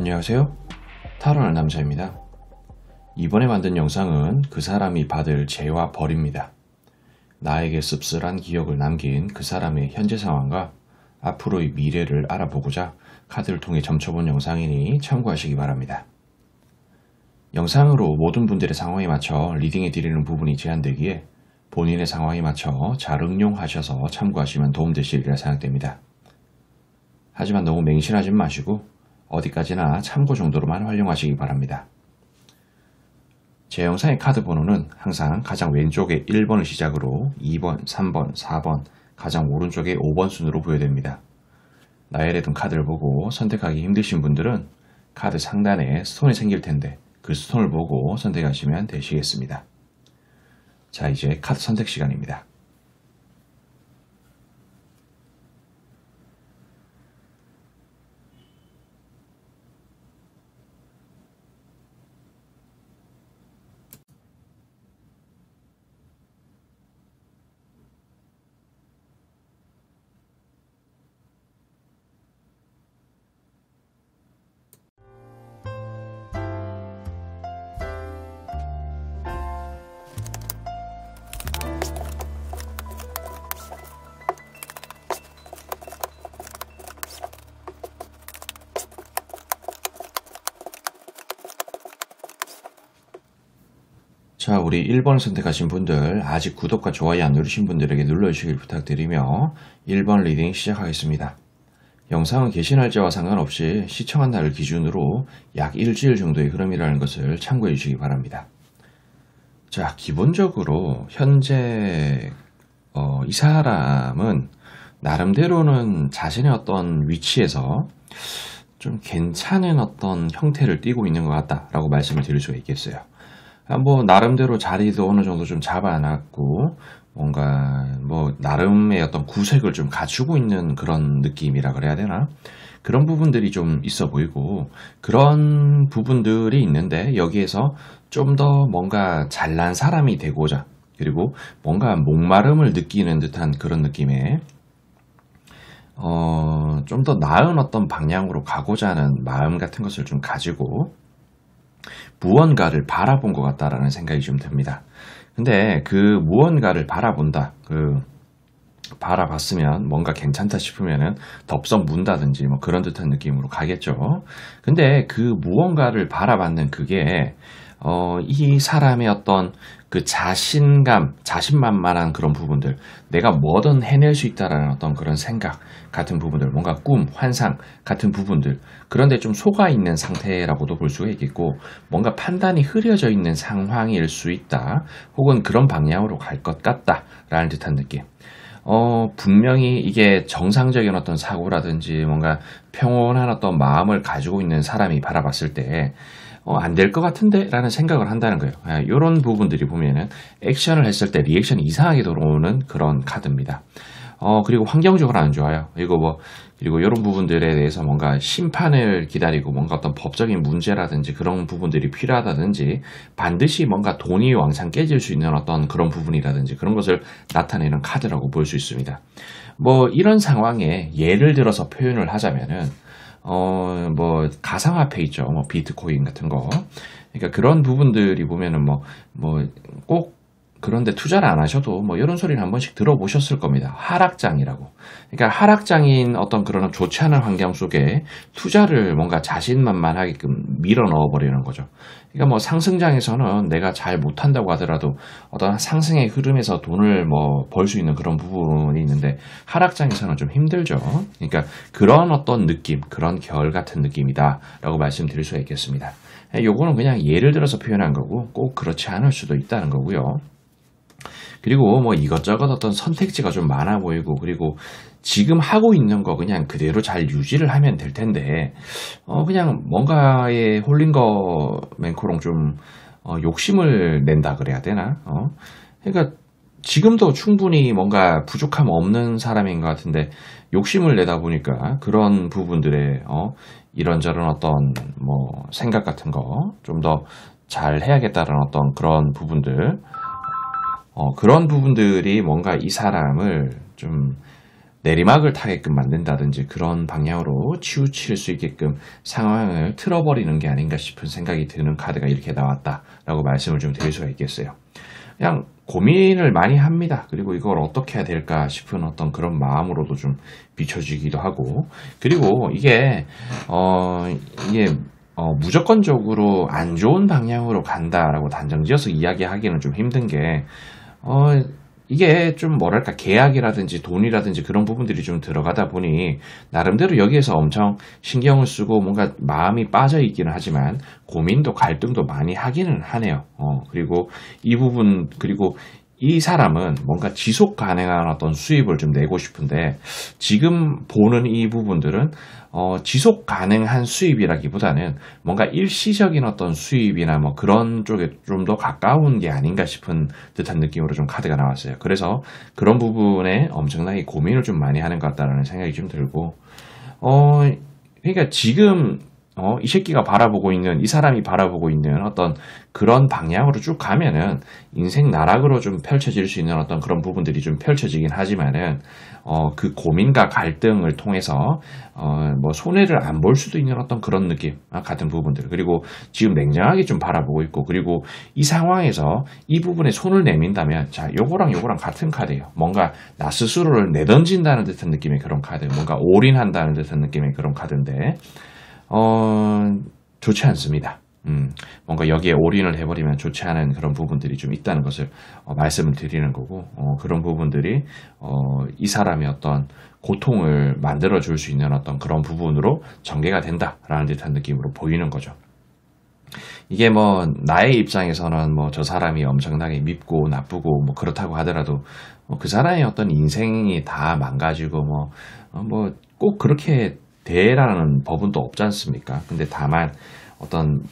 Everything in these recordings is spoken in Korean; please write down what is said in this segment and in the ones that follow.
안녕하세요. 타로는 남자입니다. 이번에 만든 영상은 그 사람이 받을 죄와 벌입니다. 나에게 씁쓸한 기억을 남긴 그 사람의 현재 상황과 앞으로의 미래를 알아보고자 카드를 통해 점쳐본 영상이니 참고하시기 바랍니다. 영상으로 모든 분들의 상황에 맞춰 리딩해 드리는 부분이 제한되기에 본인의 상황에 맞춰 잘 응용하셔서 참고하시면 도움되시리라 생각됩니다. 하지만 너무 맹신하지 마시고 어디까지나 참고 정도로만 활용하시기 바랍니다. 제 영상의 카드 번호는 항상 가장 왼쪽에 1번을 시작으로 2번, 3번, 4번, 가장 오른쪽에 5번 순으로 부여됩니다. 나열해둔 카드를 보고 선택하기 힘드신 분들은 카드 상단에 스톤이 생길 텐데 그 스톤을 보고 선택하시면 되시겠습니다. 자, 이제 카드 선택 시간입니다. 자, 우리 1번 선택하신 분들, 아직 구독과 좋아요 안 누르신 분들에게 눌러주시길 부탁드리며 1번 리딩 시작하겠습니다. 영상은 게시 날짜와 상관없이 시청한 날을 기준으로 약 일주일 정도의 흐름이라는 것을 참고해 주시기 바랍니다. 자, 기본적으로 현재 이 사람은 나름대로는 자신의 어떤 위치에서 좀 괜찮은 어떤 형태를 띠고 있는 것 같다라고 말씀을 드릴 수가 있겠어요. 뭐 나름대로 자리도 어느 정도 좀 잡아놨고 뭔가 뭐 나름의 어떤 구색을 좀 갖추고 있는 그런 느낌이라 그래야 되나? 그런 부분들이 좀 있어 보이고 그런 부분들이 있는데 여기에서 좀 더 뭔가 잘난 사람이 되고자 그리고 뭔가 목마름을 느끼는 듯한 그런 느낌의 좀 더 나은 어떤 방향으로 가고자 하는 마음 같은 것을 좀 가지고 무언가를 바라본 것 같다라는 생각이 좀 듭니다. 근데 그 무언가를 바라본다, 바라봤으면 뭔가 괜찮다 싶으면은 덥석 문다든지 뭐 그런 듯한 느낌으로 가겠죠. 근데 그 무언가를 바라봤는 그게 이 사람의 어떤 그 자신감, 자신만만한 그런 부분들, 내가 뭐든 해낼 수 있다라는 어떤 그런 생각 같은 부분들, 뭔가 꿈, 환상 같은 부분들, 그런데 좀 속아 있는 상태라고도 볼 수가 있겠고, 뭔가 판단이 흐려져 있는 상황일 수 있다, 혹은 그런 방향으로 갈 것 같다라는 듯한 느낌. 분명히 이게 정상적인 어떤 사고라든지 뭔가 평온한 어떤 마음을 가지고 있는 사람이 바라봤을 때 안 될 것 같은데? 라는 생각을 한다는 거예요. 이런 부분들이 보면은 액션을 했을 때 리액션이 이상하게 들어오는 그런 카드입니다. 그리고 환경적으로 안 좋아요. 그리고 이런 부분들에 대해서 뭔가 심판을 기다리고 뭔가 어떤 법적인 문제라든지 그런 부분들이 필요하다든지 반드시 뭔가 돈이 왕창 깨질 수 있는 어떤 그런 부분이라든지 그런 것을 나타내는 카드라고 볼 수 있습니다. 뭐 이런 상황에 예를 들어서 표현을 하자면은 뭐 가상화폐 있죠. 뭐 비트코인 같은 거. 그러니까 그런 부분들이 보면은 꼭 그런데 투자를 안 하셔도 뭐 이런 소리를 한 번씩 들어보셨을 겁니다. 하락장이라고. 그러니까 하락장인 어떤 그런 좋지 않은 환경 속에 투자를 뭔가 자신만만하게끔 밀어 넣어 버리는 거죠. 그러니까 뭐 상승장에서는 내가 잘 못한다고 하더라도 어떤 상승의 흐름에서 돈을 뭐 벌 수 있는 그런 부분이 있는데 하락장에서는 좀 힘들죠. 그러니까 그런 어떤 느낌, 그런 결 같은 느낌이다라고 말씀드릴 수가 있겠습니다. 요거는 그냥 예를 들어서 표현한 거고 꼭 그렇지 않을 수도 있다는 거고요. 그리고 뭐 이것저것 어떤 선택지가 좀 많아 보이고 그리고 지금 하고 있는 거 그냥 그대로 잘 유지를 하면 될 텐데 그냥 뭔가에 홀린 거 맨코롱 좀 욕심을 낸다 그래야 되나? 그러니까 지금도 충분히 뭔가 부족함 없는 사람인 것 같은데 욕심을 내다 보니까 그런 부분들에 이런저런 어떤 뭐 생각 같은 거 좀 더 잘 해야겠다는 어떤 그런 부분들 그런 부분들이 뭔가 이 사람을 좀 내리막을 타게끔 만든다든지 그런 방향으로 치우칠 수 있게끔 상황을 틀어버리는 게 아닌가 싶은 생각이 드는 카드가 이렇게 나왔다라고 말씀을 좀 드릴 수가 있겠어요. 그냥 고민을 많이 합니다. 그리고 이걸 어떻게 해야 될까 싶은 어떤 그런 마음으로도 좀 비춰지기도 하고, 그리고 이게 무조건적으로 안 좋은 방향으로 간다라고 단정지어서 이야기하기는 좀 힘든 게, 이게 좀 뭐랄까, 계약이라든지 돈이라든지 그런 부분들이 좀 들어가다 보니 나름대로 여기에서 엄청 신경을 쓰고 뭔가 마음이 빠져 있기는 하지만 고민도 갈등도 많이 하기는 하네요. 그리고 이 부분, 그리고 이 사람은 뭔가 지속 가능한 어떤 수입을 좀 내고 싶은데, 지금 보는 이 부분들은 지속 가능한 수입이라기보다는 뭔가 일시적인 어떤 수입이나 뭐 그런 쪽에 좀 더 가까운 게 아닌가 싶은 듯한 느낌으로 좀 카드가 나왔어요. 그래서 그런 부분에 엄청나게 고민을 좀 많이 하는 것 같다는 생각이 좀 들고, 그러니까 지금 이 새끼가 바라보고 있는, 이 사람이 바라보고 있는 어떤 그런 방향으로 쭉 가면은 인생 나락으로 좀 펼쳐질 수 있는 어떤 그런 부분들이 좀 펼쳐지긴 하지만은, 그 고민과 갈등을 통해서, 뭐 손해를 안 볼 수도 있는 어떤 그런 느낌, 같은 부분들. 그리고 지금 냉정하게 좀 바라보고 있고, 그리고 이 상황에서 이 부분에 손을 내민다면, 자, 요거랑 요거랑 같은 카드예요. 뭔가 나 스스로를 내던진다는 듯한 느낌의 그런 카드, 뭔가 올인한다는 듯한 느낌의 그런 카드인데, 좋지 않습니다. 뭔가 여기에 올인을 해버리면 좋지 않은 그런 부분들이 좀 있다는 것을 말씀을 드리는 거고, 그런 부분들이 이 사람의 어떤 고통을 만들어줄 수 있는 어떤 그런 부분으로 전개가 된다라는 듯한 느낌으로 보이는 거죠. 이게 뭐 나의 입장에서는 뭐 저 사람이 엄청나게 밉고 나쁘고 뭐 그렇다고 하더라도 그 사람의 어떤 인생이 다 망가지고 뭐 꼭 그렇게 대라는 법은 또 없지 않습니까? 근데 다만 어떤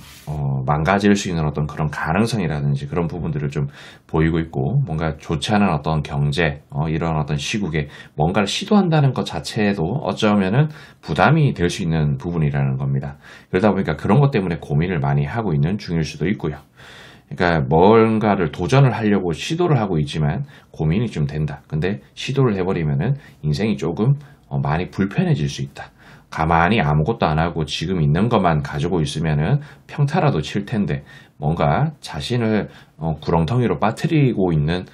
망가질 수 있는 어떤 그런 가능성이라든지 그런 부분들을 좀 보이고 있고, 뭔가 좋지 않은 어떤 경제, 이런 어떤 시국에 뭔가를 시도한다는 것 자체도 어쩌면은 부담이 될 수 있는 부분이라는 겁니다. 그러다 보니까 그런 것 때문에 고민을 많이 하고 있는 중일 수도 있고요. 그러니까 뭔가를 도전을 하려고 시도를 하고 있지만 고민이 좀 된다. 근데 시도를 해버리면은 인생이 조금 많이 불편해질 수 있다. 가만히 아무것도 안 하고 지금 있는 것만 가지고 있으면은 평타라도 칠 텐데, 뭔가 자신을 구렁텅이로 빠뜨리고 있는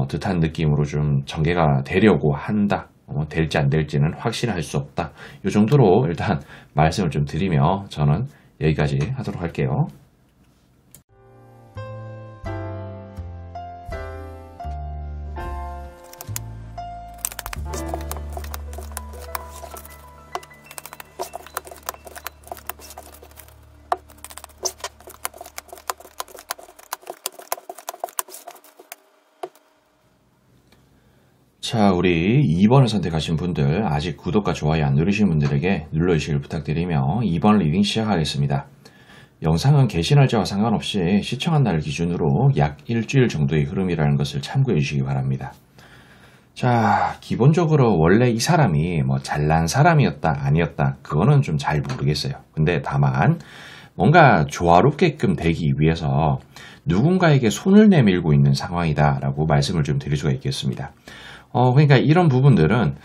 듯한 느낌으로 좀 전개가 되려고 한다. 될지 안 될지는 확실할 수 없다. 이 정도로 일단 말씀을 좀 드리며 저는 여기까지 하도록 할게요. 자, 우리 2번을 선택하신 분들, 아직 구독과 좋아요 안 누르신 분들에게 눌러주시길 부탁드리며 2번 리딩 시작하겠습니다. 영상은 게시 날짜와 상관없이 시청한 날 기준으로 약 일주일 정도의 흐름이라는 것을 참고해 주시기 바랍니다. 자, 기본적으로 원래 이 사람이 뭐 잘난 사람이었다 아니었다 그거는 좀 잘 모르겠어요. 근데 다만 뭔가 조화롭게끔 되기 위해서 누군가에게 손을 내밀고 있는 상황이다라고 말씀을 좀 드릴 수가 있겠습니다. 그러니까 이런 부분들은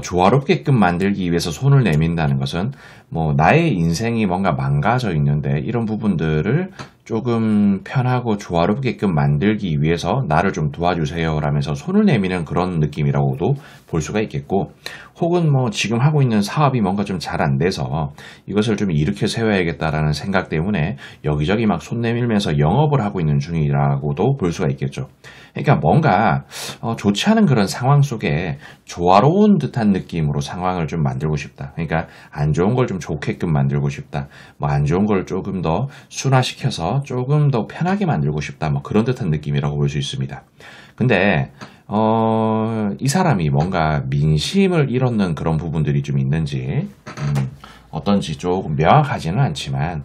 조화롭게끔 만들기 위해서 손을 내민다는 것은 뭐 나의 인생이 뭔가 망가져 있는데 이런 부분들을 조금 편하고 조화롭게끔 만들기 위해서 나를 좀 도와주세요 라면서 손을 내미는 그런 느낌이라고도 볼 수가 있겠고, 혹은 뭐 지금 하고 있는 사업이 뭔가 좀 잘 안 돼서 이것을 좀 일으켜 세워야겠다라는 생각 때문에 여기저기 막 손 내밀면서 영업을 하고 있는 중이라고도 볼 수가 있겠죠. 그러니까 뭔가 좋지 않은 그런 상황 속에 조화로운 듯한 느낌으로 상황을 좀 만들고 싶다. 그러니까 안 좋은 걸 좀 좋게끔 만들고 싶다. 뭐 안 좋은 걸 조금 더 순화시켜서 조금 더 편하게 만들고 싶다. 뭐 그런 듯한 느낌이라고 볼 수 있습니다. 근데 이 사람이 뭔가 민심을 잃었는 그런 부분들이 좀 있는지 어떤지 조금 명확하지는 않지만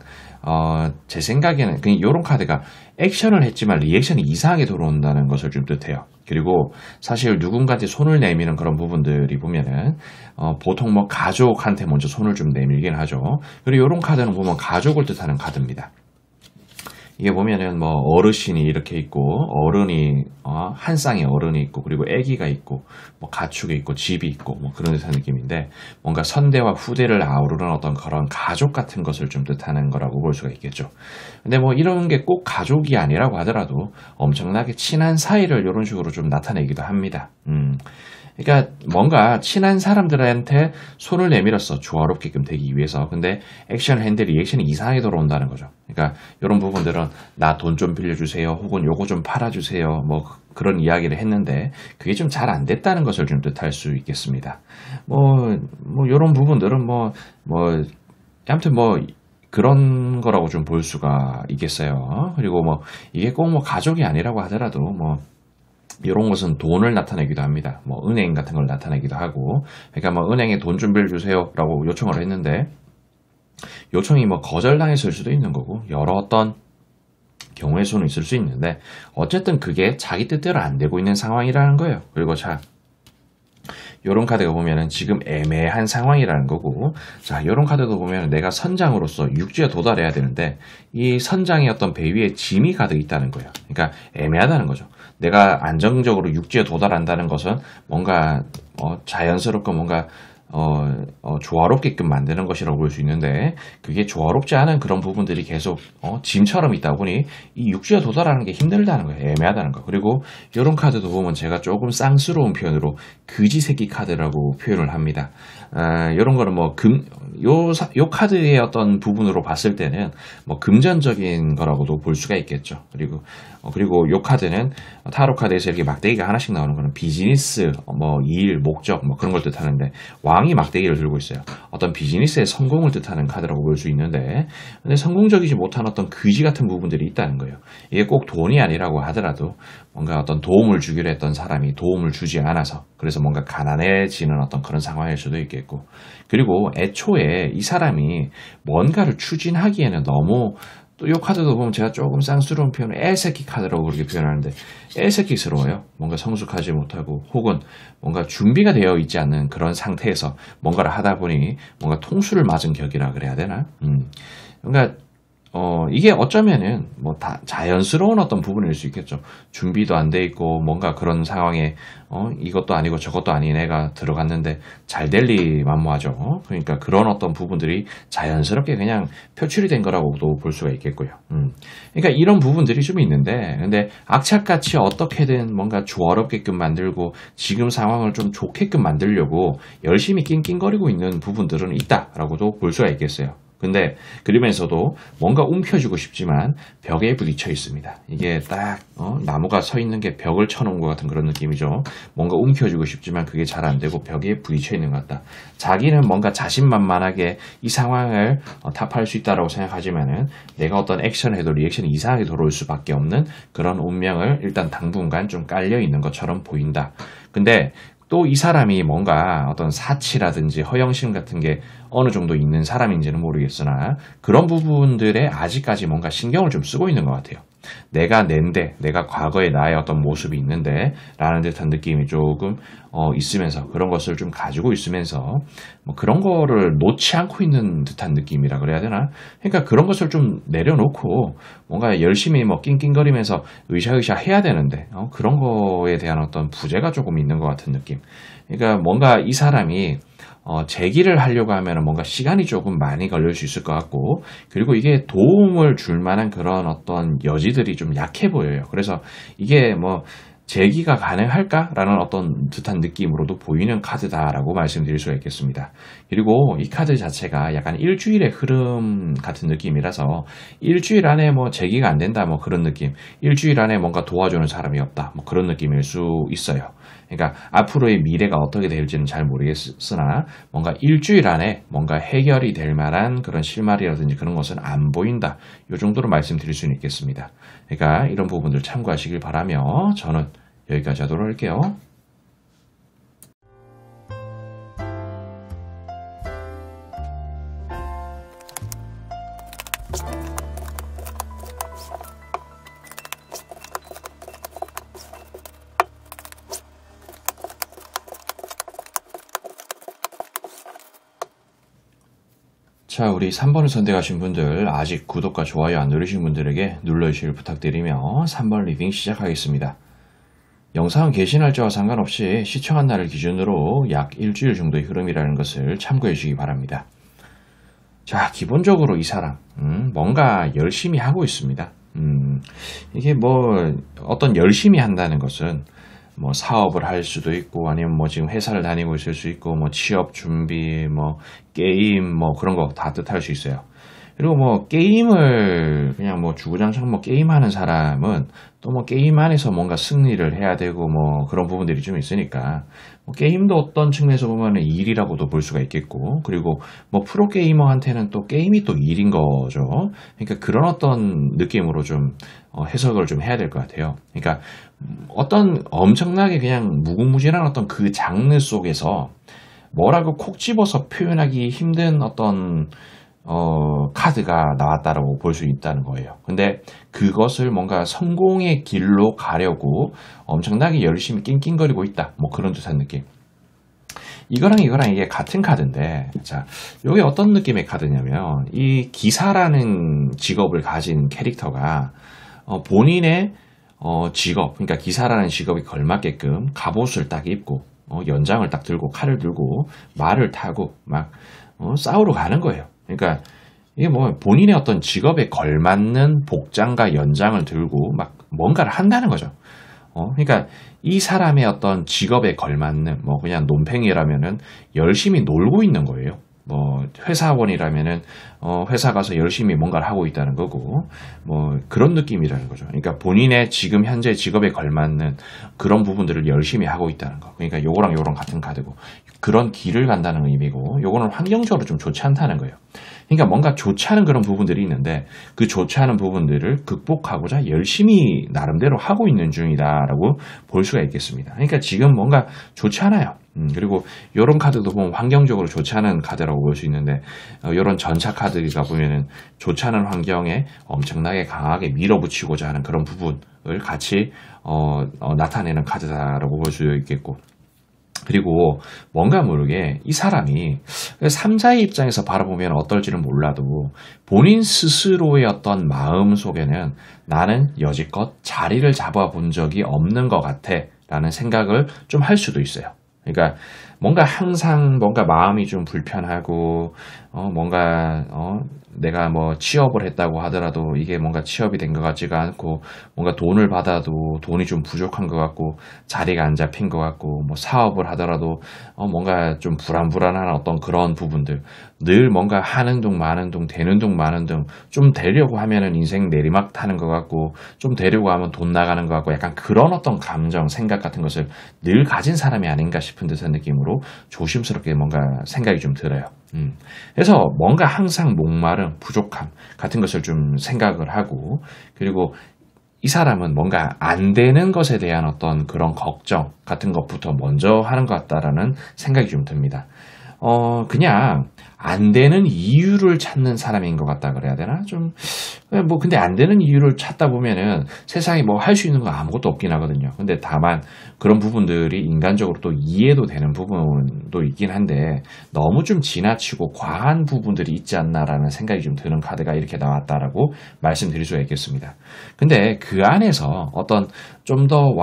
제 생각에는 그냥 이런 카드가 액션을 했지만 리액션이 이상하게 들어온다는 것을 좀 뜻해요. 그리고 사실 누군가한테 손을 내미는 그런 부분들이 보면은 보통 뭐 가족한테 먼저 손을 좀 내밀긴 하죠. 그리고 이런 카드는 보면 가족을 뜻하는 카드입니다. 이게 보면은 뭐 어르신이 이렇게 있고 어른이 한 쌍의 어른이 있고 그리고 아기가 있고 뭐 가축이 있고 집이 있고 뭐 그런 듯한 느낌인데 뭔가 선대와 후대를 아우르는 어떤 그런 가족 같은 것을 좀 뜻하는 거라고 볼 수가 있겠죠. 근데 뭐 이런 게 꼭 가족이 아니라고 하더라도 엄청나게 친한 사이를 이런 식으로 좀 나타내기도 합니다. 그러니까 뭔가 친한 사람들한테 손을 내밀었어. 조화롭게끔 되기 위해서. 근데 액션 핸들 리액션이 이상하게 돌아온다는 거죠. 그러니까 이런 부분들은 나 돈 좀 빌려주세요. 혹은 요거 좀 팔아주세요. 뭐 그런 이야기를 했는데 그게 좀 잘 안 됐다는 것을 좀 뜻할 수 있겠습니다. 뭐 이런 부분들은 아무튼 그런 거라고 좀 볼 수가 있겠어요. 그리고 뭐 이게 꼭 뭐 가족이 아니라고 하더라도 뭐 이런 것은 돈을 나타내기도 합니다. 뭐 은행 같은 걸 나타내기도 하고, 그러니까 뭐 은행에 돈 좀 빌려주세요라고 요청을 했는데 요청이 뭐 거절당했을 수도 있는 거고 여러 어떤 경우의 수는 있을 수 있는데 어쨌든 그게 자기 뜻대로 안 되고 있는 상황이라는 거예요. 그리고 자, 요런 카드가 보면은 지금 애매한 상황이라는 거고, 자, 요런 카드도 보면은 내가 선장으로서 육지에 도달해야 되는데 이 선장의 어떤 배 위에 짐이 가득 있다는 거예요. 그러니까 애매하다는 거죠. 내가 안정적으로 육지에 도달한다는 것은 뭔가 자연스럽고 뭔가 조화롭게끔 만드는 것이라고 볼 수 있는데 그게 조화롭지 않은 그런 부분들이 계속 짐처럼 있다 보니 이 육지에 도달하는 게 힘들다는 거예요. 애매하다는 거. 그리고 이런 카드도 보면 제가 조금 쌍스러운 표현으로 그지새끼 카드라고 표현을 합니다. 이런 거는 요 카드의 어떤 부분으로 봤을 때는 뭐 금전적인 거라고도 볼 수가 있겠죠. 그리고 요 카드는 타로 카드에서 이렇게 막대기가 하나씩 나오는 거는 비즈니스, 일, 목적 그런 걸 뜻하는데 왕이 막대기를 들고 있어요. 어떤 비즈니스의 성공을 뜻하는 카드라고 볼 수 있는데 근데 성공적이지 못한 어떤 귀지 같은 부분들이 있다는 거예요. 이게 꼭 돈이 아니라고 하더라도 뭔가 어떤 도움을 주기로 했던 사람이 도움을 주지 않아서 그래서 뭔가 가난해지는 어떤 그런 상황일 수도 있겠고 그리고 애초에 이 사람이 뭔가를 추진하기에는 너무 또 이 카드도 보면 제가 조금 쌍스러운 표현을 애새끼 카드라고 그렇게 표현하는데 애새끼스러워요. 뭔가 성숙하지 못하고 혹은 뭔가 준비가 되어 있지 않는 그런 상태에서 뭔가를 하다 보니 뭔가 통수를 맞은 격이라 그래야 되나? 그러니까 이게 어쩌면은 다 자연스러운 어떤 부분일 수 있겠죠. 준비도 안 돼 있고 뭔가 그런 상황에 이것도 아니고 저것도 아닌 애가 들어갔는데 잘 될 리 만무하죠. 그러니까 그런 어떤 부분들이 자연스럽게 그냥 표출이 된 거라고도 볼 수가 있겠고요. 그러니까 이런 부분들이 좀 있는데 근데 악착같이 어떻게든 뭔가 조화롭게끔 만들고 지금 상황을 좀 좋게끔 만들려고 열심히 낑낑거리고 있는 부분들은 있다라고도 볼 수가 있겠어요. 근데 그러면서도 뭔가 움켜쥐고 싶지만 벽에 부딪혀 있습니다. 이게 딱 나무가 서 있는 게 벽을 쳐놓은 것 같은 그런 느낌이죠. 뭔가 움켜쥐고 싶지만 그게 잘 안 되고 벽에 부딪혀 있는 것 같다. 자기는 뭔가 자신만만하게 이 상황을 타파할 수 있다라고 생각하지만은 내가 어떤 액션을 해도 리액션이 이상하게 돌아올 수밖에 없는 그런 운명을 일단 당분간 좀 깔려 있는 것처럼 보인다. 근데 또 이 사람이 뭔가 어떤 사치라든지 허영심 같은 게 어느 정도 있는 사람인지는 모르겠으나 그런 부분들에 아직까지 뭔가 신경을 좀 쓰고 있는 것 같아요. 내가 내가 과거의 나의 어떤 모습이 있는데 라는 듯한 느낌이 조금 있으면서 그런 것을 좀 가지고 있으면서 그런 거를 놓지 않고 있는 듯한 느낌이라 그래야 되나? 그러니까 그런 것을 좀 내려놓고 뭔가 열심히 낑낑거리면서 으쌰으쌰 해야 되는데 그런 거에 대한 어떤 부재가 조금 있는 것 같은 느낌. 그러니까 뭔가 이 사람이 제기를 하려고 하면 뭔가 시간이 조금 많이 걸릴 수 있을 것 같고 그리고 이게 도움을 줄 만한 그런 어떤 여지들이 좀 약해 보여요. 그래서 이게 제기가 가능할까라는 어떤 듯한 느낌으로도 보이는 카드다라고 말씀드릴 수가 있겠습니다. 그리고 이 카드 자체가 약간 일주일의 흐름 같은 느낌이라서 일주일 안에 제기가 안 된다 그런 느낌, 일주일 안에 뭔가 도와주는 사람이 없다 그런 느낌일 수 있어요. 그러니까 앞으로의 미래가 어떻게 될지는 잘 모르겠으나 뭔가 일주일 안에 뭔가 해결이 될 만한 그런 실마리라든지 그런 것은 안 보인다. 이 정도로 말씀드릴 수는 있겠습니다. 그러니까 이런 부분들 참고하시길 바라며 저는 여기까지 하도록 할게요. 자, 우리 3번을 선택하신 분들 아직 구독과 좋아요 안 누르신 분들에게 눌러주시길 부탁드리며 3번 리딩 시작하겠습니다. 영상 게시 날짜와 상관없이 시청한 날을 기준으로 약 일주일 정도의 흐름이라는 것을 참고해 주시기 바랍니다. 자, 기본적으로 이 사람, 뭔가 열심히 하고 있습니다. 이게 뭐, 어떤 열심히 한다는 것은 뭐 사업을 할 수도 있고, 아니면 뭐 지금 회사를 다니고 있을 수 있고, 뭐 취업 준비, 뭐 게임, 뭐 그런 거 다 뜻할 수 있어요. 그리고 뭐 게임을 그냥 뭐 주구장창 뭐 게임하는 사람은 또 뭐 게임 안에서 뭔가 승리를 해야 되고 뭐 그런 부분들이 좀 있으니까 뭐 게임도 어떤 측면에서 보면은 일이라고도 볼 수가 있겠고, 그리고 뭐 프로게이머한테는 또 게임이 또 일인 거죠. 그러니까 그런 어떤 느낌으로 좀 해석을 좀 해야 될 것 같아요. 그러니까 어떤 엄청나게 그냥 무궁무진한 어떤 그 장르 속에서 뭐라고 콕 집어서 표현하기 힘든 어떤 카드가 나왔다라고 볼 수 있다는 거예요. 근데 그것을 뭔가 성공의 길로 가려고 엄청나게 열심히 낑낑거리고 있다. 뭐 그런 듯한 느낌. 이거랑 이게 같은 카드인데, 자, 이게 어떤 느낌의 카드냐면, 이 기사라는 직업을 가진 캐릭터가 본인의 직업, 그러니까 기사라는 직업에 걸맞게끔 갑옷을 딱 입고, 연장을 딱 들고, 칼을 들고, 말을 타고, 막, 싸우러 가는 거예요. 그러니까 이게 뭐 본인의 어떤 직업에 걸맞는 복장과 연장을 들고 막 뭔가를 한다는 거죠. 그러니까 이 사람의 어떤 직업에 걸맞는 뭐 그냥 논팽이라면은 열심히 놀고 있는 거예요. 뭐 회사원이라면은 회사 가서 열심히 뭔가를 하고 있다는 거고, 뭐 그런 느낌이라는 거죠. 그러니까 본인의 지금 현재 직업에 걸맞는 그런 부분들을 열심히 하고 있다는 거. 그러니까 요거랑 요거랑 같은 카드고, 그런 길을 간다는 의미고, 요거는 환경적으로 좀 좋지 않다는 거예요. 그러니까 뭔가 좋지 않은 그런 부분들이 있는데 그 좋지 않은 부분들을 극복하고자 열심히 나름대로 하고 있는 중이다라고 볼 수가 있겠습니다. 그러니까 지금 뭔가 좋지 않아요. 그리고 이런 카드도 보면 환경적으로 좋지 않은 카드라고 볼 수 있는데, 이런 전차 카드가 보면은 좋지 않은 환경에 엄청나게 강하게 밀어붙이고자 하는 그런 부분을 같이 나타내는 카드다라고 볼 수 있겠고, 그리고 뭔가 모르게 이 사람이 3자의 입장에서 바라보면 어떨지는 몰라도 본인 스스로의 어떤 마음 속에는 나는 여지껏 자리를 잡아본 적이 없는 것 같아 라는 생각을 좀 할 수도 있어요. 그러니까 뭔가 항상 뭔가 마음이 좀 불편하고, 뭔가 내가 뭐 취업을 했다고 하더라도 이게 뭔가 취업이 된 것 같지가 않고, 뭔가 돈을 받아도 돈이 좀 부족한 것 같고, 자리가 안 잡힌 것 같고, 뭐 사업을 하더라도 뭔가 좀 불안불안한 어떤 그런 부분들, 늘 뭔가 하는 둥 마는 둥, 되는 둥 마는 둥, 좀 되려고 하면은 인생 내리막 타는 것 같고, 좀 되려고 하면 돈 나가는 것 같고, 약간 그런 어떤 감정, 생각 같은 것을 늘 가진 사람이 아닌가 싶은 듯한 느낌으로 조심스럽게 뭔가 생각이 좀 들어요. 그래서 뭔가 항상 목마름, 부족함 같은 것을 좀 생각을 하고, 그리고 이 사람은 뭔가 안 되는 것에 대한 어떤 그런 걱정 같은 것부터 먼저 하는 것 같다라는 생각이 좀 듭니다. 그냥 안 되는 이유를 찾는 사람인 것 같다 그래야 되나? 뭐, 근데 안 되는 이유를 찾다 보면은 세상에 뭐 할 수 있는 거 아무것도 없긴 하거든요. 근데 다만 그런 부분들이 인간적으로 또 이해도 되는 부분도 있긴 한데, 너무 좀 지나치고 과한 부분들이 있지 않나라는 생각이 좀 드는 카드가 이렇게 나왔다라고 말씀드릴 수가 있겠습니다. 근데 그 안에서 어떤 좀 더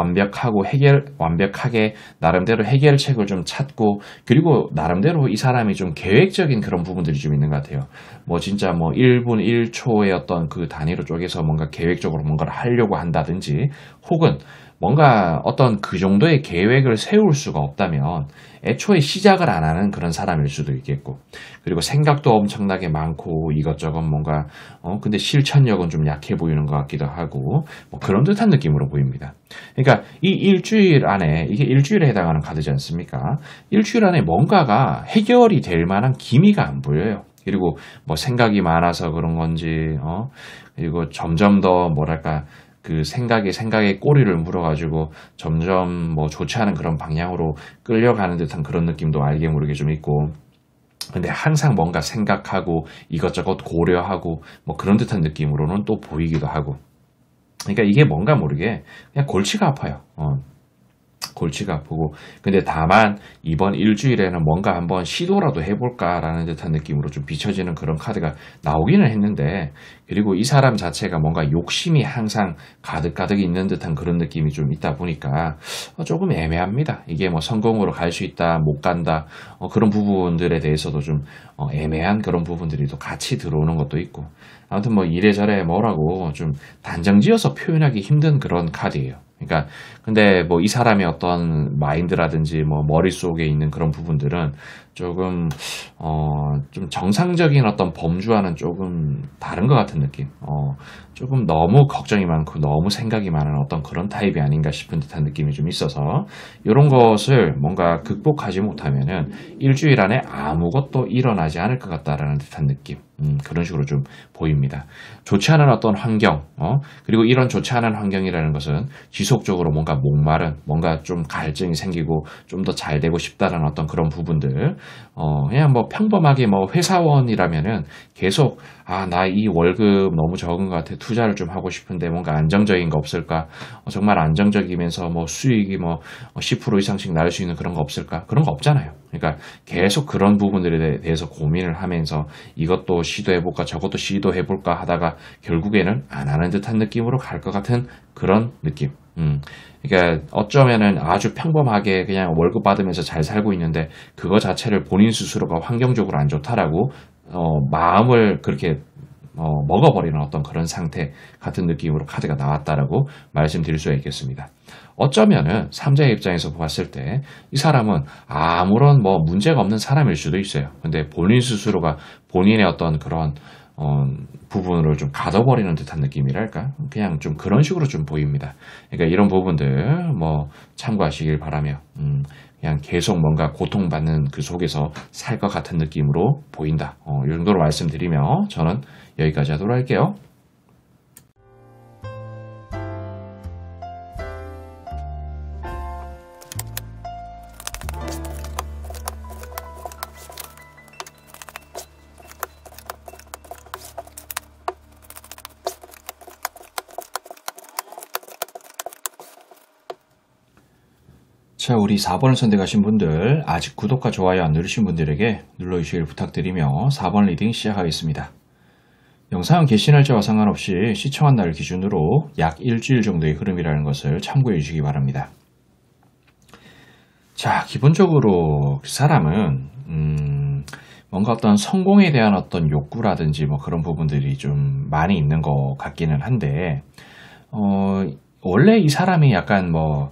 완벽하게 나름대로 해결책을 좀 찾고, 그리고 나름대로 이 사람이 좀 계획적인 그런 부분들이 좀 있는 것 같아요. 뭐 진짜 뭐 1분 1초의 어떤 그 단위로 쪼개서 뭔가 계획적으로 뭔가를 하려고 한다든지, 혹은 뭔가 어떤 그 정도의 계획을 세울 수가 없다면 애초에 시작을 안 하는 그런 사람일 수도 있겠고, 그리고 생각도 엄청나게 많고 이것저것 뭔가 근데 실천력은 좀 약해 보이는 것 같기도 하고, 뭐 그런 듯한 느낌으로 보입니다. 그러니까 이 일주일 안에, 이게 일주일에 해당하는 카드지 않습니까? 일주일 안에 뭔가가 해결이 될 만한 기미가 안 보여요. 그리고 뭐 생각이 많아서 그런 건지, 그리고 점점 더 뭐랄까, 그 생각에 꼬리를 물어가지고 점점 뭐 좋지 않은 그런 방향으로 끌려가는 듯한 그런 느낌도 알게 모르게 좀 있고, 근데 항상 뭔가 생각하고 이것저것 고려하고 뭐 그런 듯한 느낌으로는 또 보이기도 하고, 그러니까 이게 뭔가 모르게 그냥 골치가 아파요. 골치가 아프고 근데 다만 이번 일주일에는 뭔가 한번 시도라도 해볼까라는 듯한 느낌으로 좀 비춰지는 그런 카드가 나오기는 했는데 그리고 이 사람 자체가 뭔가 욕심이 항상 가득가득 있는 듯한 그런 느낌이 좀 있다 보니까 조금 애매합니다. 이게 뭐 성공으로 갈 수 있다, 못 간다 그런 부분들에 대해서도 좀 애매한 그런 부분들이 또 같이 들어오는 것도 있고 아무튼 뭐 이래저래 뭐라고 좀 단정지어서 표현하기 힘든 그런 카드예요. 그러니까 근데 뭐 이 사람의 어떤 마인드라든지 뭐 머릿속에 있는 그런 부분들은 조금 좀 정상적인 어떤 범주와는 조금 다른 것 같은 느낌. 조금 너무 걱정이 많고 너무 생각이 많은 어떤 그런 타입이 아닌가 싶은 듯한 느낌이 좀 있어서 이런 것을 뭔가 극복하지 못하면은 일주일 안에 아무것도 일어나지 않을 것 같다라는 듯한 느낌. 그런 식으로 좀 보입니다. 좋지 않은 어떤 환경, 그리고 이런 좋지 않은 환경이라는 것은 지속적으로 뭔가 목마른, 뭔가 좀 갈증이 생기고 좀 더 잘 되고 싶다는 어떤 그런 부분들, 그냥 뭐 평범하게 뭐 회사원이라면은 계속, 나 이 월급 너무 적은 것 같아. 투자를 좀 하고 싶은데 뭔가 안정적인 거 없을까? 정말 안정적이면서 뭐 수익이 뭐 10% 이상씩 날 수 있는 그런 거 없을까? 그런 거 없잖아요. 그러니까 계속 그런 부분들에 대해서 고민을 하면서 이것도 시도해볼까 저것도 시도해볼까 하다가 결국에는 안 하는 듯한 느낌으로 갈 것 같은 그런 느낌. 그러니까 어쩌면은 아주 평범하게 그냥 월급 받으면서 잘 살고 있는데 그거 자체를 본인 스스로가 환경적으로 안 좋다라고 마음을 그렇게 먹어버리는 어떤 그런 상태 같은 느낌으로 카드가 나왔다라고 말씀드릴 수가 있겠습니다. 어쩌면은 3자의 입장에서 봤을 때 이 사람은 아무런 뭐 문제가 없는 사람일 수도 있어요. 근데 본인 스스로가 본인의 어떤 그런 부분을 좀 가둬버리는 듯한 느낌이랄까? 그냥 좀 그런 식으로 좀 보입니다. 그러니까 이런 부분들 뭐 참고하시길 바라며 그냥 계속 뭔가 고통받는 그 속에서 살 것 같은 느낌으로 보인다. 이 정도로 말씀드리며 저는 여기까지 하도록 할게요. 자, 우리 4번을 선택하신 분들, 아직 구독과 좋아요 안 누르신 분들에게 눌러주시길 부탁드리며 4번 리딩 시작하겠습니다. 영상 게시 날짜와 상관없이 시청한 날 기준으로 약 일주일 정도의 흐름이라는 것을 참고해 주시기 바랍니다. 자, 기본적으로 그 사람은 뭔가 어떤 성공에 대한 어떤 욕구라든지 뭐 그런 부분들이 좀 많이 있는 것 같기는 한데 원래 이 사람이 약간 뭐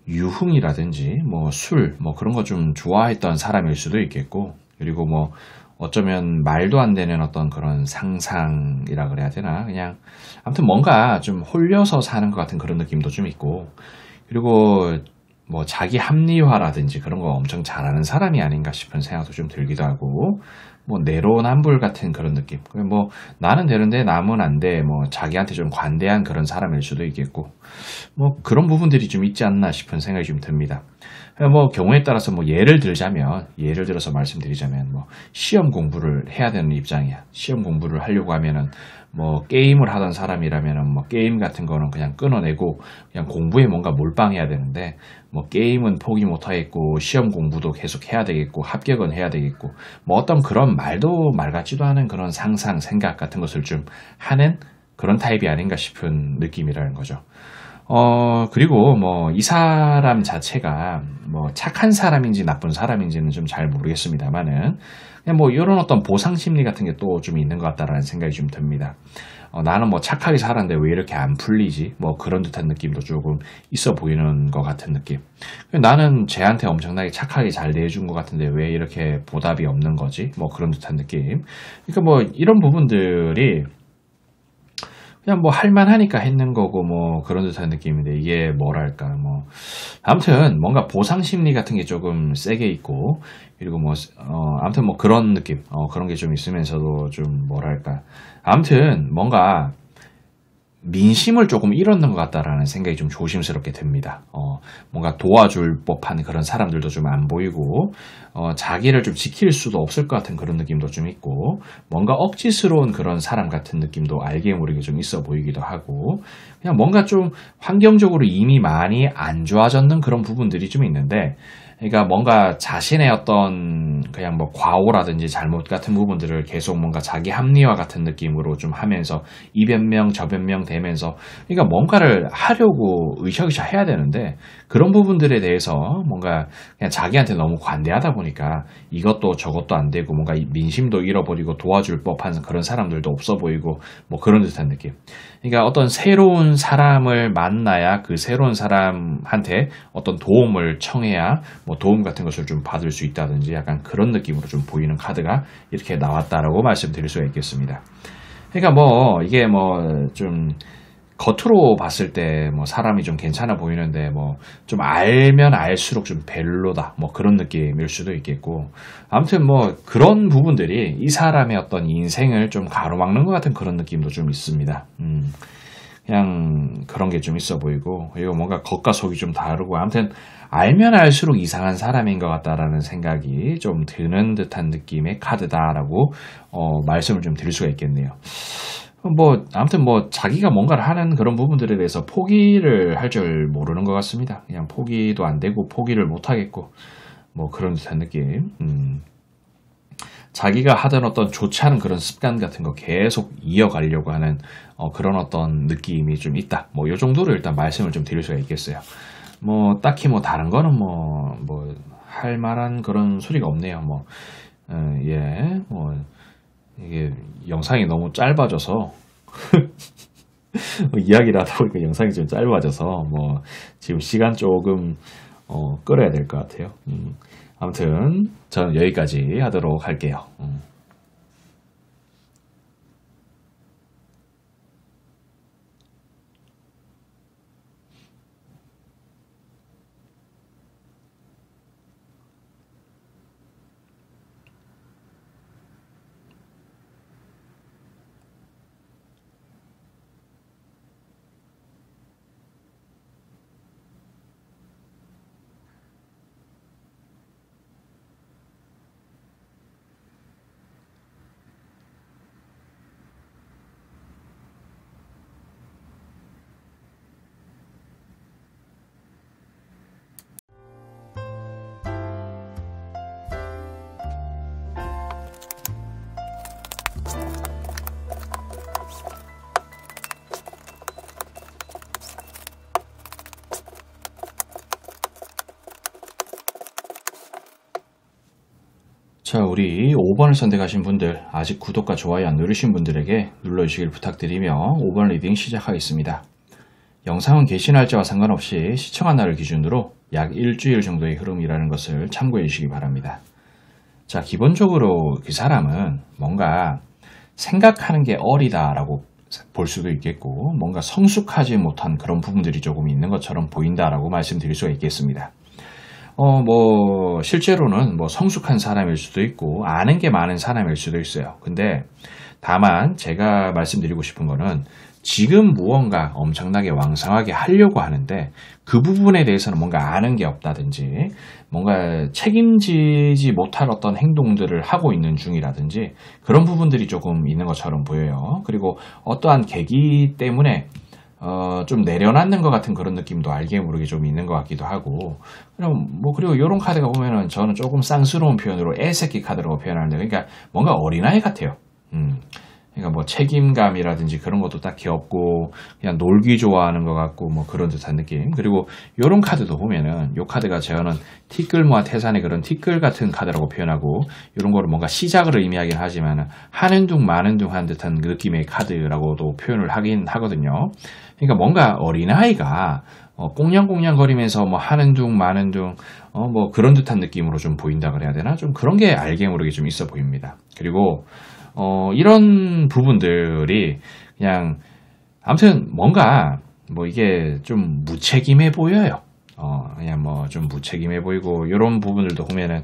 유흥이라든지 뭐 술 뭐 그런 거 좀 좋아했던 사람일 수도 있겠고 그리고 뭐 어쩌면 말도 안 되는 어떤 그런 상상이라 그래야 되나 그냥 아무튼 뭔가 좀 홀려서 사는 것 같은 그런 느낌도 좀 있고 그리고 뭐 자기 합리화라든지 그런 거 엄청 잘하는 사람이 아닌가 싶은 생각도 좀 들기도 하고 뭐 내로남불 같은 그런 느낌 뭐 나는 되는데 남은 안 돼 뭐 자기한테 좀 관대한 그런 사람일 수도 있겠고 뭐 그런 부분들이 좀 있지 않나 싶은 생각이 좀 듭니다. 뭐 경우에 따라서 뭐 예를 들어서 말씀드리자면 뭐 시험 공부를 해야 되는 입장이야. 시험 공부를 하려고 하면은 뭐 게임을 하던 사람이라면은 뭐 게임 같은 거는 그냥 끊어내고 그냥 공부에 뭔가 몰빵해야 되는데 뭐 게임은 포기 못 하겠고 시험 공부도 계속 해야 되겠고 합격은 해야 되겠고 뭐 어떤 그런 말도 말 같지도 않은 그런 상상 생각 같은 것을 좀 하는 그런 타입이 아닌가 싶은 느낌이라는 거죠. 그리고 뭐 이 사람 자체가 뭐 착한 사람인지 나쁜 사람인지는 좀 잘 모르겠습니다만은 그냥 뭐 이런 어떤 보상 심리 같은 게 또 좀 있는 것 같다라는 생각이 좀 듭니다. 나는 뭐 착하게 살았는데 왜 이렇게 안 풀리지? 뭐 그런 듯한 느낌도 조금 있어 보이는 것 같은 느낌. 나는 쟤한테 엄청나게 착하게 잘 대해준 것 같은데 왜 이렇게 보답이 없는 거지? 뭐 그런 듯한 느낌. 그러니까 뭐 이런 부분들이 그냥 뭐 할만하니까 했는 거고 뭐 그런 듯한 느낌인데 이게 뭐랄까 뭐 아무튼 뭔가 보상 심리 같은 게 조금 세게 있고 그리고 뭐 아무튼 뭐 그런 느낌 그런 게 좀 있으면서도 좀 뭐랄까 아무튼 뭔가 민심을 조금 잃었는 것 같다라는 생각이 좀 조심스럽게 듭니다. 뭔가 도와줄 법한 그런 사람들도 좀 안 보이고, 자기를 좀 지킬 수도 없을 것 같은 그런 느낌도 좀 있고, 뭔가 억지스러운 그런 사람 같은 느낌도 알게 모르게 좀 있어 보이기도 하고, 그냥 뭔가 좀 환경적으로 이미 많이 안 좋아졌는 그런 부분들이 좀 있는데, 그러니까 뭔가 자신의 어떤 그냥 뭐 과오라든지 잘못 같은 부분들을 계속 뭔가 자기 합리화 같은 느낌으로 좀 하면서 이 변명 저 변명 되면서, 그러니까 뭔가를 하려고 으쌰으쌰 해야 되는데 그런 부분들에 대해서 뭔가 그냥 자기한테 너무 관대하다 보니까 이것도 저것도 안 되고, 뭔가 민심도 잃어버리고 도와줄 법한 그런 사람들도 없어 보이고, 뭐 그런 듯한 느낌. 그러니까 어떤 새로운 사람을 만나야 그 새로운 사람한테 어떤 도움을 청해야 뭐 도움 같은 것을 좀 받을 수 있다든지, 약간 그런 느낌으로 좀 보이는 카드가 이렇게 나왔다라고 말씀드릴 수가 있겠습니다. 그러니까 뭐 이게 뭐 좀 겉으로 봤을 때 뭐 사람이 좀 괜찮아 보이는데 뭐 좀 알면 알수록 좀 별로다, 뭐 그런 느낌일 수도 있겠고, 아무튼 뭐 그런 부분들이 이 사람의 어떤 인생을 좀 가로막는 것 같은 그런 느낌도 좀 있습니다. 그냥 그런 게 좀 있어 보이고, 그리고 뭔가 겉과 속이 좀 다르고, 아무튼 알면 알수록 이상한 사람인 것 같다라는 생각이 좀 드는 듯한 느낌의 카드다라고 말씀을 좀 드릴 수가 있겠네요. 뭐 아무튼 뭐 자기가 뭔가를 하는 그런 부분들에 대해서 포기를 할 줄 모르는 것 같습니다. 그냥 포기도 안 되고 포기를 못 하겠고, 뭐 그런 듯한 느낌. 자기가 하던 어떤 좋지 않은 그런 습관 같은 거 계속 이어가려고 하는 그런 어떤 느낌이 좀 있다. 뭐 요 정도로 일단 말씀을 좀 드릴 수가 있겠어요. 뭐 딱히 뭐 다른 거는 뭐 할 만한 그런 소리가 없네요. 뭐 예, 뭐 이게 영상이 너무 짧아져서 이야기를 하다 보니까 영상이 좀 짧아져서 뭐 지금 시간 조금 끌어야 될 것 같아요. 아무튼 저는 여기까지 하도록 할게요. 자, 우리 5번을 선택하신 분들, 아직 구독과 좋아요 안 누르신 분들에게 눌러주시길 부탁드리며 5번 리딩 시작하겠습니다. 영상은 개시 날짜와 상관없이 시청한 날을 기준으로 약 일주일 정도의 흐름이라는 것을 참고해 주시기 바랍니다. 자, 기본적으로 그 사람은 뭔가 생각하는 게 어리다라고 볼 수도 있겠고, 뭔가 성숙하지 못한 그런 부분들이 조금 있는 것처럼 보인다라고 말씀드릴 수가 있겠습니다. 뭐 실제로는 뭐 성숙한 사람일 수도 있고 아는 게 많은 사람일 수도 있어요. 근데 다만 제가 말씀드리고 싶은 거는, 지금 무언가 엄청나게 왕성하게 하려고 하는데 그 부분에 대해서는 뭔가 아는 게 없다든지, 뭔가 책임지지 못할 어떤 행동들을 하고 있는 중이라든지, 그런 부분들이 조금 있는 것처럼 보여요. 그리고 어떠한 계기 때문에 좀 내려놨는 것 같은 그런 느낌도 알게 모르게 좀 있는 것 같기도 하고, 그리고 이런 카드가 보면은 저는 조금 쌍스러운 표현으로 애새끼 카드라고 표현하는데, 그러니까 뭔가 어린아이 같아요. 그러니까 뭐 책임감이라든지 그런 것도 딱히 없고 그냥 놀기 좋아하는 것 같고, 뭐 그런 듯한 느낌. 그리고 이런 카드도 보면은, 이 카드가 저는 티끌모아 태산의 그런 티끌 같은 카드라고 표현하고, 이런 거를 뭔가 시작을 의미하긴 하지만 하는 둥 마는 둥 한 듯한 그 느낌의 카드라고도 표현을 하긴 하거든요. 그러니까 뭔가 어린아이가 꽁냥꽁냥 거리면서 뭐 하는 둥 마는 둥 뭐 그런 듯한 느낌으로 좀 보인다 그래야 되나? 좀 그런 게 알게 모르게 좀 있어 보입니다. 그리고 이런 부분들이 그냥 아무튼 뭔가 뭐 이게 좀 무책임해 보여요. 그냥 뭐 좀 무책임해 보이고, 이런 부분들도 보면은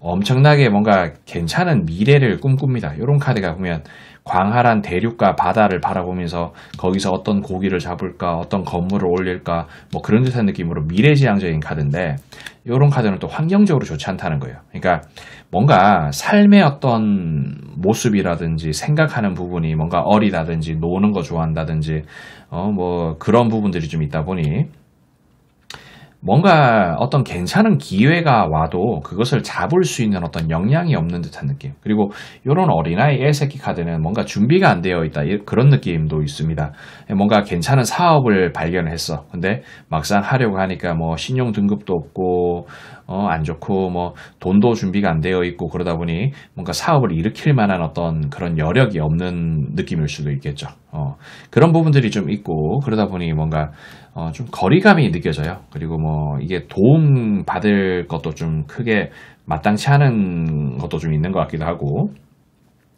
엄청나게 뭔가 괜찮은 미래를 꿈꿉니다. 이런 카드가 보면 광활한 대륙과 바다를 바라보면서 거기서 어떤 고기를 잡을까, 어떤 건물을 올릴까, 뭐 그런 듯한 느낌으로 미래지향적인 카드인데, 이런 카드는 또 환경적으로 좋지 않다는 거예요. 그러니까 뭔가 삶의 어떤 모습이라든지 생각하는 부분이 뭔가 어리다든지 노는 거 좋아한다든지, 뭐 그런 부분들이 좀 있다 보니 뭔가 어떤 괜찮은 기회가 와도 그것을 잡을 수 있는 어떤 역량이 없는 듯한 느낌. 그리고 이런 어린아이 애새끼 카드는 뭔가 준비가 안 되어 있다. 그런 느낌도 있습니다. 뭔가 괜찮은 사업을 발견을 했어. 근데 막상 하려고 하니까 뭐 신용 등급도 없고, 안 좋고, 뭐 돈도 준비가 안 되어 있고 그러다 보니 뭔가 사업을 일으킬 만한 어떤 그런 여력이 없는 느낌일 수도 있겠죠. 그런 부분들이 좀 있고 그러다 보니 뭔가 좀 거리감이 느껴져요. 그리고 뭐 이게 도움 받을 것도 좀 크게 마땅치 않은 것도 좀 있는 것 같기도 하고.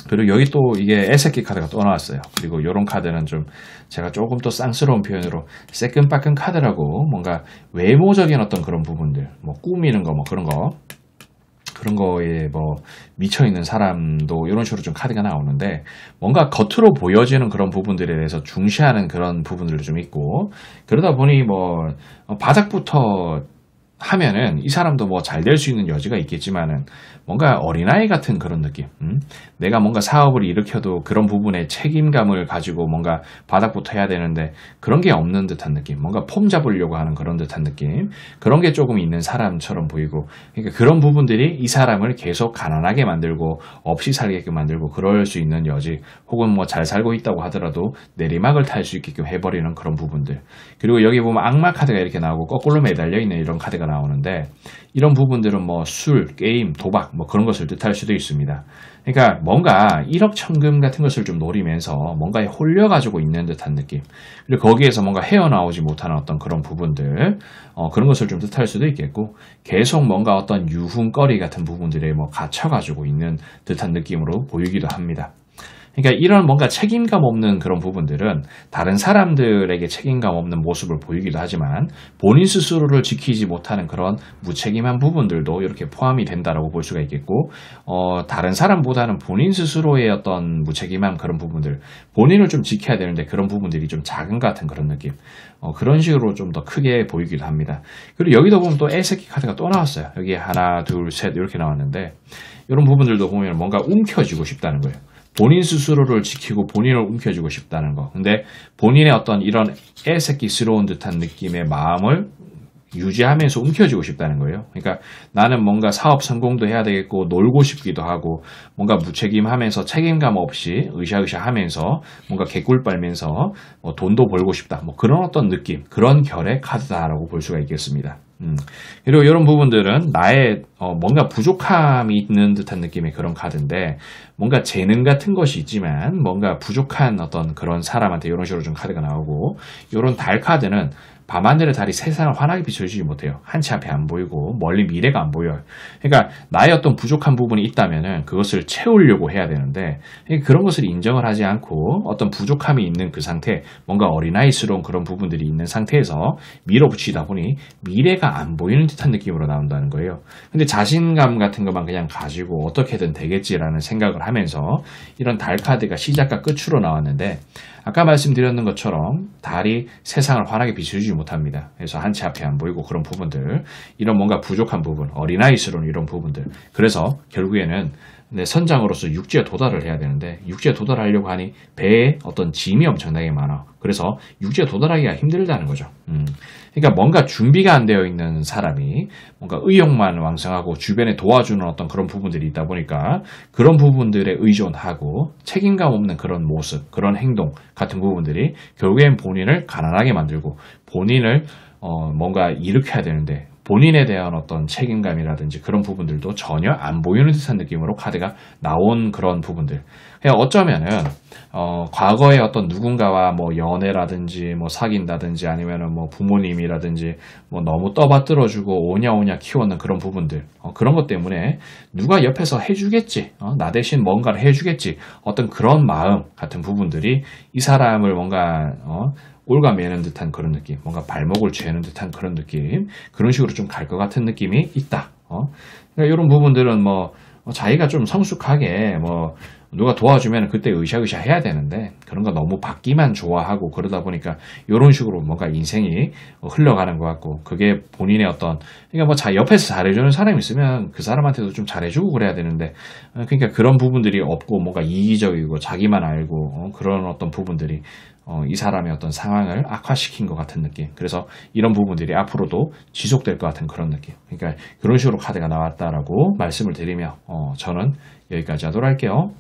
그리고 여기 또 이게 애새끼 카드가 또 나왔어요. 그리고 이런 카드는 좀 제가 조금 더 쌍스러운 표현으로 새끈빠끈 카드라고, 뭔가 외모적인 어떤 그런 부분들, 뭐 꾸미는 거, 뭐 그런 거에 뭐 미쳐있는 사람도 이런 식으로 좀 카드가 나오는데, 뭔가 겉으로 보여지는 그런 부분들에 대해서 중시하는 그런 부분들도 좀 있고, 그러다 보니 뭐 바닥부터 하면은 이 사람도 뭐 잘 될 수 있는 여지가 있겠지만은 뭔가 어린아이 같은 그런 느낌. 내가 뭔가 사업을 일으켜도 그런 부분에 책임감을 가지고 뭔가 바닥부터 해야 되는데 그런 게 없는 듯한 느낌. 뭔가 폼 잡으려고 하는 그런 듯한 느낌. 그런 게 조금 있는 사람처럼 보이고, 그러니까 그런 부분들이 이 사람을 계속 가난하게 만들고 없이 살게끔 만들고 그럴 수 있는 여지, 혹은 뭐 잘 살고 있다고 하더라도 내리막을 탈 수 있게끔 해버리는 그런 부분들. 그리고 여기 보면 악마 카드가 이렇게 나오고 거꾸로 매달려 있는 이런 카드가 나오는데, 이런 부분들은 뭐 술, 게임, 도박 뭐 그런 것을 뜻할 수도 있습니다. 그러니까 뭔가 일확천금 같은 것을 좀 노리면서 뭔가에 홀려가지고 있는 듯한 느낌. 그리고 거기에서 뭔가 헤어나오지 못하는 어떤 그런 부분들, 그런 것을 좀 뜻할 수도 있겠고, 계속 뭔가 어떤 유흥거리 같은 부분들에 뭐 갇혀가지고 있는 듯한 느낌으로 보이기도 합니다. 그러니까 이런 뭔가 책임감 없는 그런 부분들은 다른 사람들에게 책임감 없는 모습을 보이기도 하지만, 본인 스스로를 지키지 못하는 그런 무책임한 부분들도 이렇게 포함이 된다라고 볼 수가 있겠고, 다른 사람보다는 본인 스스로의 어떤 무책임한 그런 부분들, 본인을 좀 지켜야 되는데 그런 부분들이 좀 작은 것 같은 그런 느낌, 그런 식으로 좀 더 크게 보이기도 합니다. 그리고 여기도 보면 또 애새끼 카드가 또 나왔어요. 여기 하나, 둘, 셋 이렇게 나왔는데, 이런 부분들도 보면 뭔가 움켜쥐고 싶다는 거예요. 본인 스스로를 지키고 본인을 움켜쥐고 싶다는 거. 근데 본인의 어떤 이런 애새끼스러운 듯한 느낌의 마음을 유지하면서 움켜쥐고 싶다는 거예요. 그러니까 나는 뭔가 사업 성공도 해야 되겠고 놀고 싶기도 하고, 뭔가 무책임하면서 책임감 없이 으쌰으쌰 하면서 뭔가 개꿀 빨면서 돈도 벌고 싶다. 뭐 그런 어떤 느낌, 그런 결의 카드다라고 볼 수가 있겠습니다. 그리고 이런 부분들은 나의 뭔가 부족함이 있는 듯한 느낌의 그런 카드인데, 뭔가 재능 같은 것이 있지만 뭔가 부족한 어떤 그런 사람한테 이런 식으로 좀 카드가 나오고, 이런 달 카드는 밤하늘의 달이 세상을 환하게 비춰주지 못해요. 한치 앞에 안 보이고 멀리 미래가 안 보여요. 그러니까 나의 어떤 부족한 부분이 있다면은 그것을 채우려고 해야 되는데, 그런 것을 인정을 하지 않고 어떤 부족함이 있는 그 상태, 뭔가 어린아이스러운 그런 부분들이 있는 상태에서 밀어붙이다 보니 미래가 안 보이는 듯한 느낌으로 나온다는 거예요. 근데 자신감 같은 것만 그냥 가지고 어떻게든 되겠지라는 생각을 하면서 이런 달 카드가 시작과 끝으로 나왔는데, 아까 말씀드렸는 것처럼 달이 세상을 환하게 비춰주지 못합니다. 그래서 한치 앞에 안 보이고 그런 부분들, 이런 뭔가 부족한 부분, 어린아이스러운 이런 부분들. 그래서 결국에는 내 선장으로서 육지에 도달을 해야 되는데, 육지에 도달하려고 하니 배에 어떤 짐이 엄청나게 많아. 그래서 육지에 도달하기가 힘들다는 거죠. 그러니까 뭔가 준비가 안 되어 있는 사람이 뭔가 의욕만 왕성하고 주변에 도와주는 어떤 그런 부분들이 있다 보니까 그런 부분들에 의존하고 책임감 없는 그런 모습, 그런 행동 같은 부분들이 결국엔 본인을 가난하게 만들고, 본인을 뭔가 일으켜야 되는데 본인에 대한 어떤 책임감이라든지 그런 부분들도 전혀 안 보이는 듯한 느낌으로 카드가 나온 그런 부분들. 그냥 어쩌면은 과거에 어떤 누군가와 뭐 연애라든지 뭐 사귄다든지 아니면은 뭐 부모님이라든지 뭐 너무 떠받들어주고 오냐오냐 키웠는 그런 부분들, 그런 것 때문에 누가 옆에서 해주겠지, 나 대신 뭔가를 해주겠지, 어떤 그런 마음 같은 부분들이 이 사람을 뭔가 올가매는 듯한 그런 느낌, 뭔가 발목을 죄는 듯한 그런 느낌, 그런 식으로 좀 갈 것 같은 느낌이 있다. 그러니까 이런 부분들은 뭐 자기가 좀 성숙하게 뭐 누가 도와주면 그때 으쌰으쌰 해야 되는데 그런 거 너무 받기만 좋아하고 그러다 보니까 이런 식으로 뭔가 인생이 흘러가는 것 같고 그게 본인의 어떤 그러니까 뭐 옆에서 잘해주는 사람이 있으면 그 사람한테도 좀 잘해주고 그래야 되는데 그러니까 그런 부분들이 없고 뭔가 이기적이고 자기만 알고 그런 어떤 부분들이 이 사람의 어떤 상황을 악화시킨 것 같은 느낌. 그래서 이런 부분들이 앞으로도 지속될 것 같은 그런 느낌. 그러니까 그런 식으로 카드가 나왔다라고 말씀을 드리며 저는 여기까지 하도록 할게요.